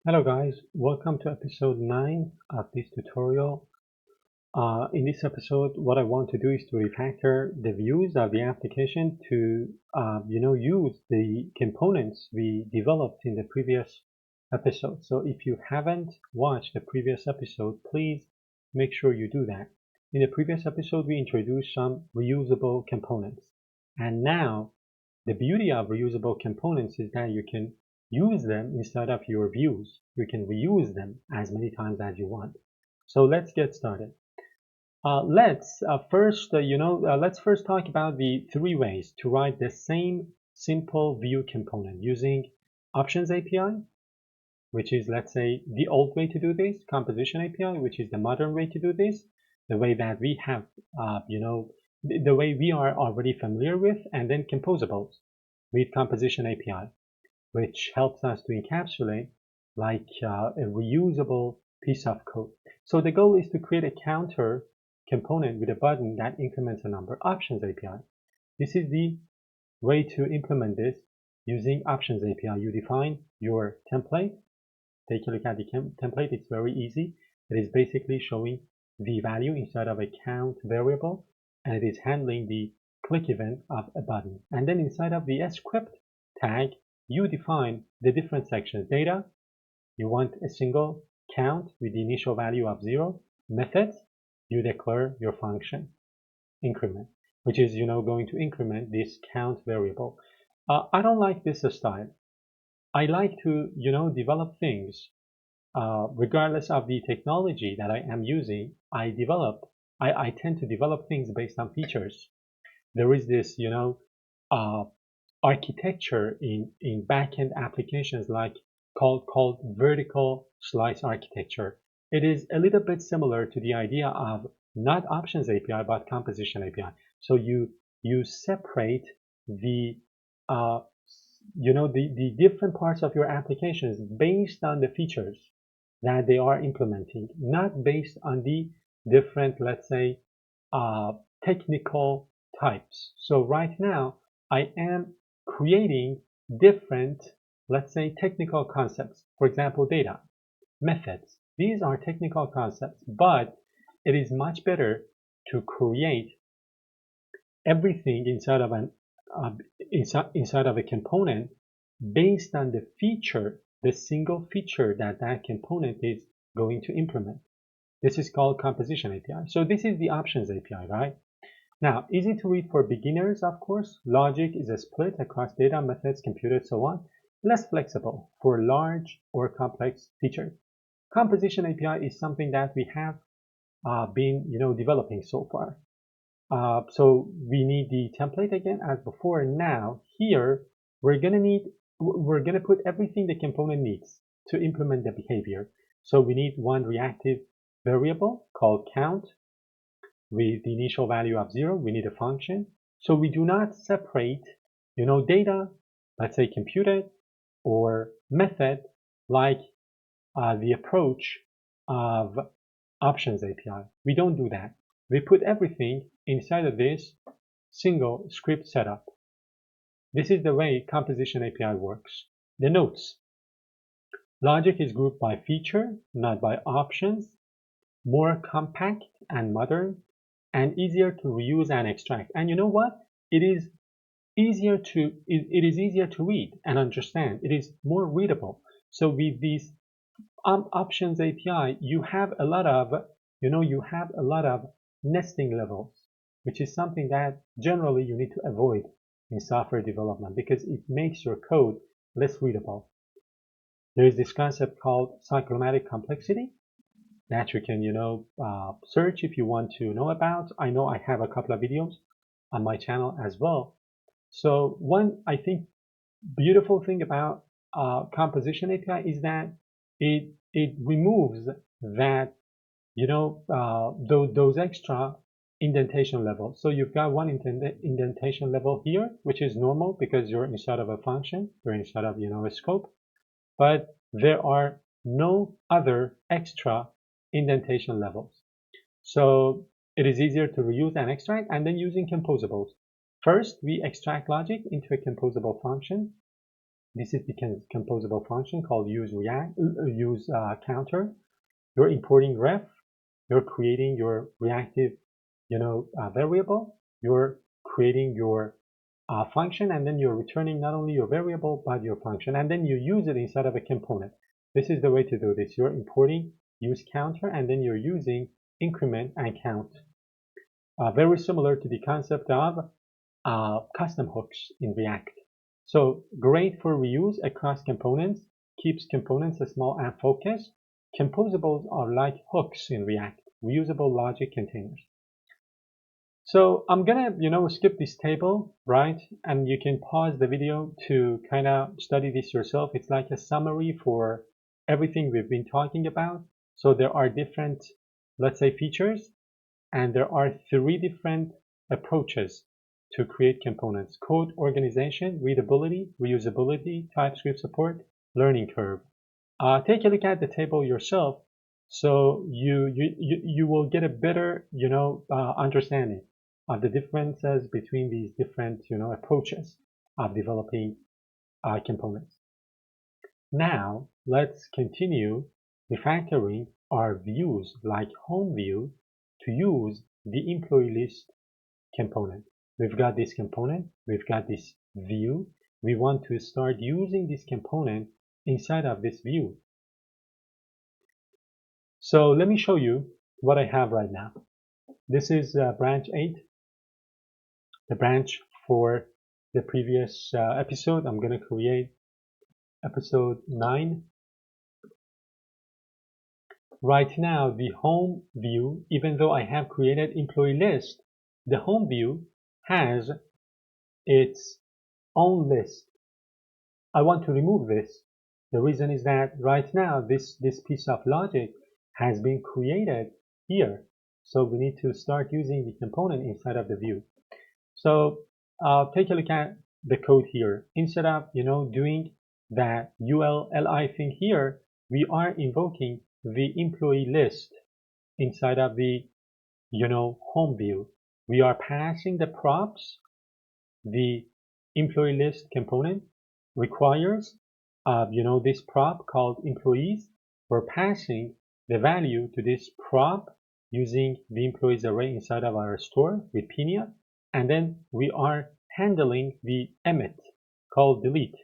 Hello guys, welcome to episode 9 of this tutorial. In this episode, what I want to do is to refactor the views of the application to use the components we developed in the previous episode. So if you haven't watched the previous episode, please make sure you do that. In the previous episode, we introduced some reusable components. And now the beauty of reusable components is that you can use them inside of your views. You can reuse them as many times as you want. So let's get started. Let's first talk about the three ways to write the same simple view component using Options API, which is, let's say, the old way to do this, Composition API, which is the modern way to do this, the way that we have, the way we are already familiar with, and then Composables with Composition API, which helps us to encapsulate like a reusable piece of code. So the goal is to create a counter component with a button that increments a number. Options API. This is the way to implement this using Options API. You define your template. Take a look at the template. It's very easy. It is basically showing the value inside of a count variable, and it is handling the click event of a button. And then inside of the script tag, you define the different sections. Data, you want a single count with the initial value of 0. Methods, you declare your function increment, which is going to increment this count variable. I don't like this style. I like to develop things regardless of the technology that I am using. I tend to develop things based on features. There is this uh, architecture in backend applications like called vertical slice architecture. It is a little bit similar to the idea of not Options API but Composition API. So you separate the the different parts of your applications based on the features that they are implementing, not based on the different, let's say, technical types. So right now I am creating different, let's say, technical concepts. For example, data, methods. These are technical concepts, but it is much better to create everything uh, inside of a component based on the feature, the single feature that that component is going to implement. This is called Composition API. So this is the Options API, right? Now, easy to read for beginners, of course. Logic is a split across data, methods, computed, so on. Less flexible for large or complex features. Composition API is something that we have been, developing so far. So we need the template again as before. Now here we're gonna put everything the component needs to implement the behavior. So we need one reactive variable called count with the initial value of 0. We need a function. So we do not separate, data, let's say computed, or method like the approach of Options API. We don't do that. We put everything inside of this single script setup. This is the way Composition API works. The notes. Logic is grouped by feature, not by options. More compact and modern, and easier to reuse and extract. And you know what? It is easier to read and understand. It is more readable. So with these Options API, you have a lot of nesting levels, which is something that generally you need to avoid in software development because it makes your code less readable. There is this concept called cyclomatic complexity that you can search if you want to know about. I know I have a couple of videos on my channel as well. So one, I think, beautiful thing about Composition API is that it removes that those extra indentation levels. So you've got one indentation level here, which is normal because you're inside of a function, you're inside of a scope, but there are no other extra indentation levels. So it is easier to reuse and extract, and then using composables. First, we extract logic into a composable function. This is the composable function called use counter. You're importing ref. You're creating your reactive, variable. You're creating your function, and then you're returning not only your variable but your function, and then you use it inside of a component. This is the way to do this. You're importing use counter, and then you're using increment and count. Very similar to the concept of custom hooks in React. So great for reuse across components, keeps components small and focused. Composables are like hooks in React, reusable logic containers. So I'm gonna, skip this table, right? And you can pause the video to kind of study this yourself. It's like a summary for everything we've been talking about. So there are different, let's say, features, and there are 3 different approaches to create components: code organization, readability, reusability, TypeScript support, learning curve. Take a look at the table yourself, so you will get a better understanding of the differences between these different approaches of developing components. Now let's continue refactoring our views like home view to use the employee list component. We've got this component, we've got this view. We want to start using this component inside of this view. So let me show you what I have right now. This is branch 8, the branch for the previous episode. I'm going to create episode 9. Right now, the home view, even though I have created employee list, the home view has its own list. I want to remove this. The reason is that right now this piece of logic has been created here. So we need to start using the component inside of the view. So take a look at the code here. Instead of doing that ULLI thing here, we are invoking the employee list inside of the home view. We are passing the props. The employee list component requires this prop called employees. We're passing the value to this prop using the employees array inside of our store with Pinia, and then we are handling the emit called delete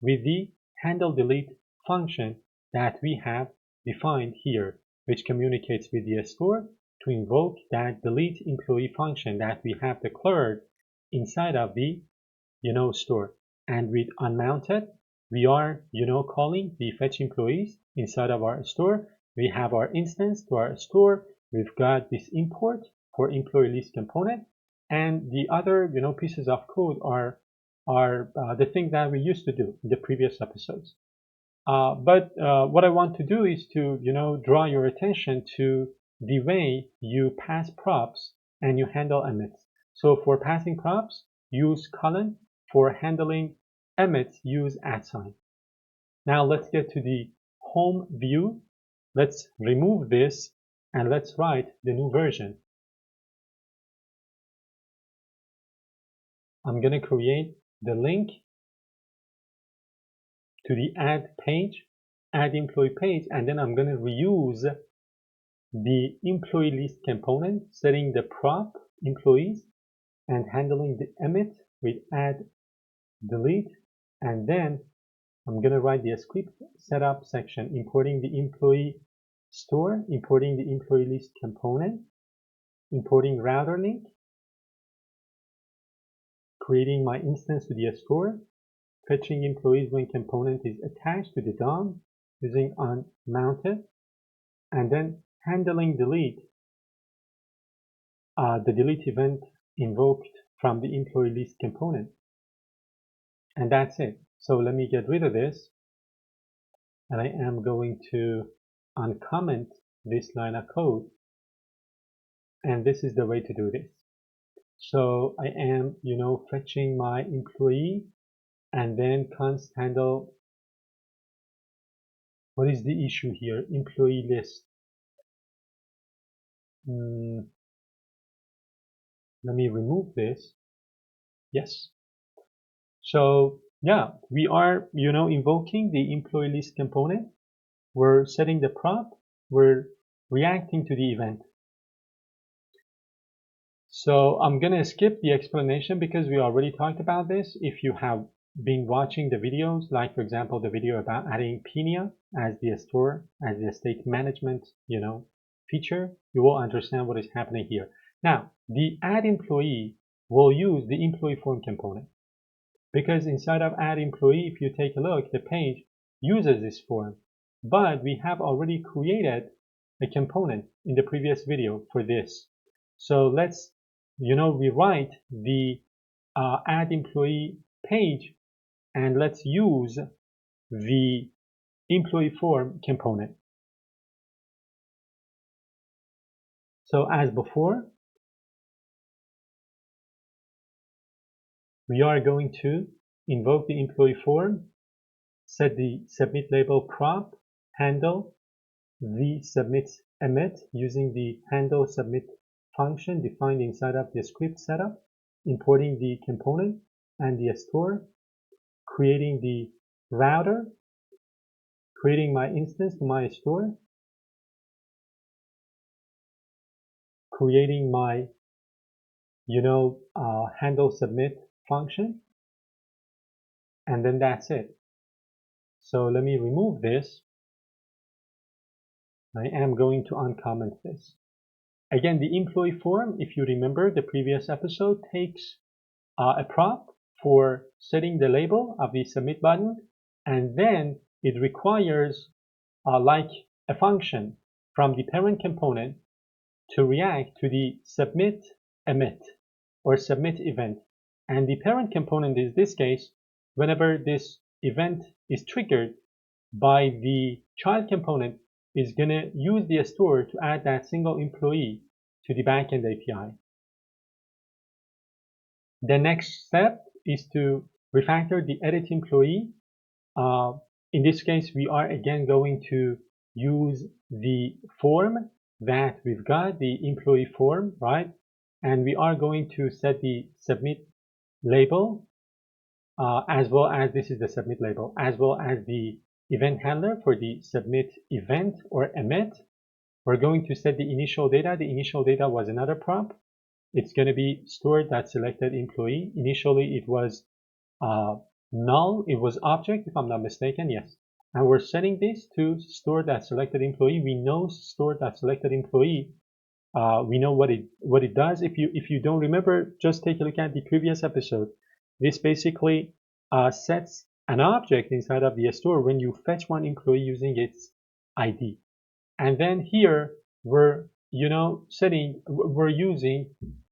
with the handle delete function that we have defined here, which communicates with the store to invoke that delete employee function that we have declared inside of the store. And with unmounted, we are calling the fetch employees inside of our store. We have our instance to our store. We've got this import for employee list component, and the other pieces of code are the thing that we used to do in the previous episodes. But what I want to do is to draw your attention to the way you pass props and you handle emits. So for passing props, use colon. For handling emits, use @. Now let's get to the home view. Let's remove this and let's write the new version. I'm going to create the link to the add page, add employee page, and then I'm going to reuse the employee list component, setting the prop employees and handling the emit with add delete, and then I'm going to write the script setup section, importing the employee store, importing the employee list component, importing router link, creating my instance to the store, fetching employees when component is attached to the DOM using unmounted, and then handling delete, the delete event invoked from the employee list component. And that's it. So let me get rid of this, and I am going to uncomment this line of code, and this is the way to do this. So I am fetching my employee, and then const handle. What is the issue here? Employee list. Let me remove this. Yes. So yeah, we are, invoking the employee list component. We're setting the prop. We're reacting to the event. So I'm going to skip the explanation because we already talked about this. If you have been watching the videos, like for example, the video about adding Pinia as the store, as the state management, feature, you will understand what is happening here. Now, the add employee will use the employee form component because inside of add employee, if you take a look, the page uses this form, but we have already created a component in the previous video for this. So let's, rewrite the add employee page and let's use the employee form component. So as before, we are going to invoke the employee form, set the submit label prop, handle, the submit emit using the handle submit function defined inside of the script setup, importing the component and the store, creating the router, creating my instance to my store, creating my, handle submit function, and then that's it. So let me remove this. I am going to uncomment this. Again, the employee form, if you remember the previous episode, takes a prop for setting the label of the submit button, and then it requires like a function from the parent component to react to the submit emit or submit event. And the parent component in this case, whenever this event is triggered by the child component, is going to use the store to add that single employee to the backend API. The next step is to refactor the edit employee. In this case, we are again going to use the form that we've got, the employee form, right? And we are going to set the submit label as well as this is the submit label, as well as the event handler for the submit event or emit. We're going to set the initial data. The initial data was another prop. It's going to be stored that selected employee. Initially, it was null. It was object, if I'm not mistaken. Yes. And we're setting this to store that selected employee. We know store that selected employee. We know what it does. If you don't remember, just take a look at the previous episode. This basically sets an object inside of the store when you fetch one employee using its ID. And then here we're using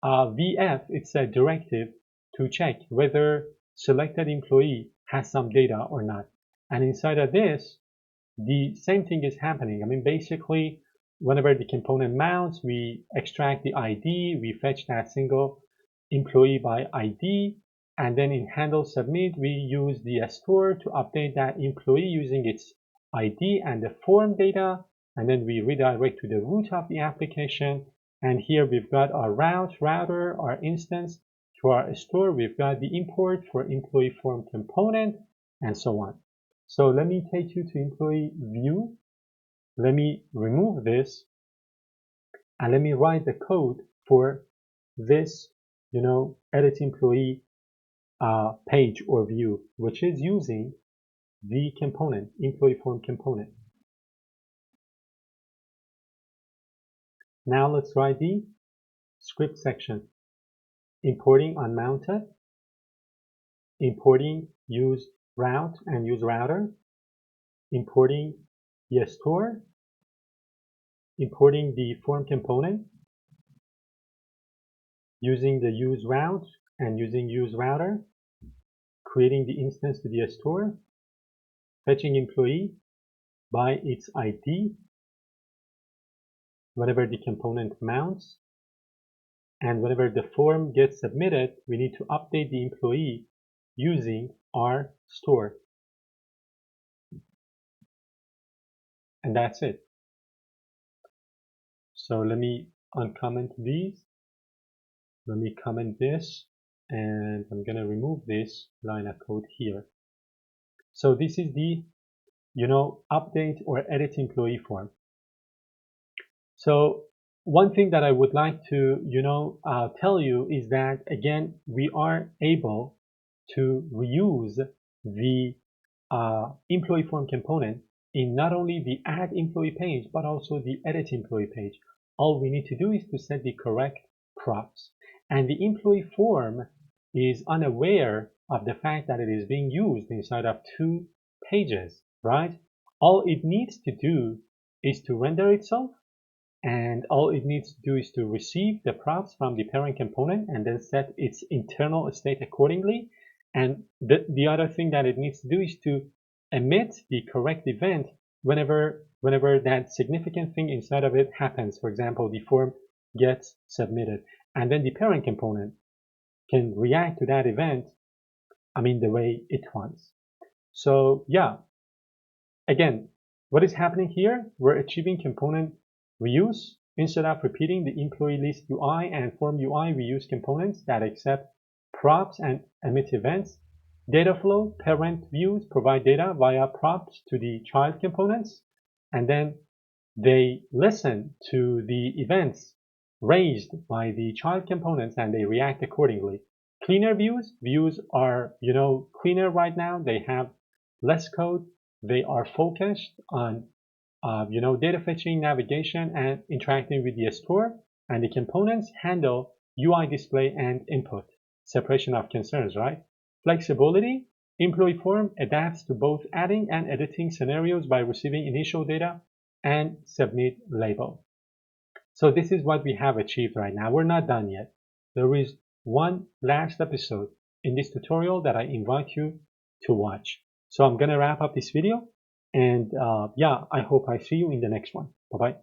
VF. It's a directive to check whether selected employee has some data or not. And inside of this, the same thing is happening. I mean, basically, whenever the component mounts, we extract the ID, we fetch that single employee by ID, and then in handle submit, we use the store to update that employee using its ID and the form data, and then we redirect to the root of the application. And here we've got our router, our instance. To our store, we've got the import for employee form component, and so on. So let me take you to employee view. Let me remove this and let me write the code for this, edit employee page or view, which is using the component, employee form component. Now let's write the script section. Importing unmounted, importing use route and use router, importing the store, importing the form component, using the use route and using use router, creating the instance to the store, fetching employee by its ID whenever the component mounts, and whenever the form gets submitted, we need to update the employee using our store. And that's it. So let me uncomment these. Let me comment this, and I'm going to remove this line of code here. So this is the, update or edit employee form. So one thing that I would like to, tell you is that, again, we are able to reuse the employee form component in not only the add employee page, but also the edit employee page. All we need to do is to set the correct props. And the employee form is unaware of the fact that it is being used inside of two pages, right? All it needs to do is to render itself, and all it needs to do is to receive the props from the parent component and then set its internal state accordingly. And the other thing that it needs to do is to emit the correct event whenever that significant thing inside of it happens. For example, the form gets submitted, and then the parent component can react to that event, the way it wants. So yeah, again, what is happening here? We're achieving component reuse. Instead of repeating the employee list UI and form UI, we use components that accept props and emit events. Data flow, parent views provide data via props to the child components, and then they listen to the events raised by the child components and they react accordingly. Cleaner views are, cleaner right now. They have less code. They are focused on, data fetching, navigation, and interacting with the store. And the components handle UI display and input. Separation of concerns, right? Flexibility. Employee form adapts to both adding and editing scenarios by receiving initial data and submit label. So this is what we have achieved right now. We're not done yet. There is one last episode in this tutorial that I invite you to watch. So I'm going to wrap up this video, and yeah, I hope I see you in the next one. Bye-bye.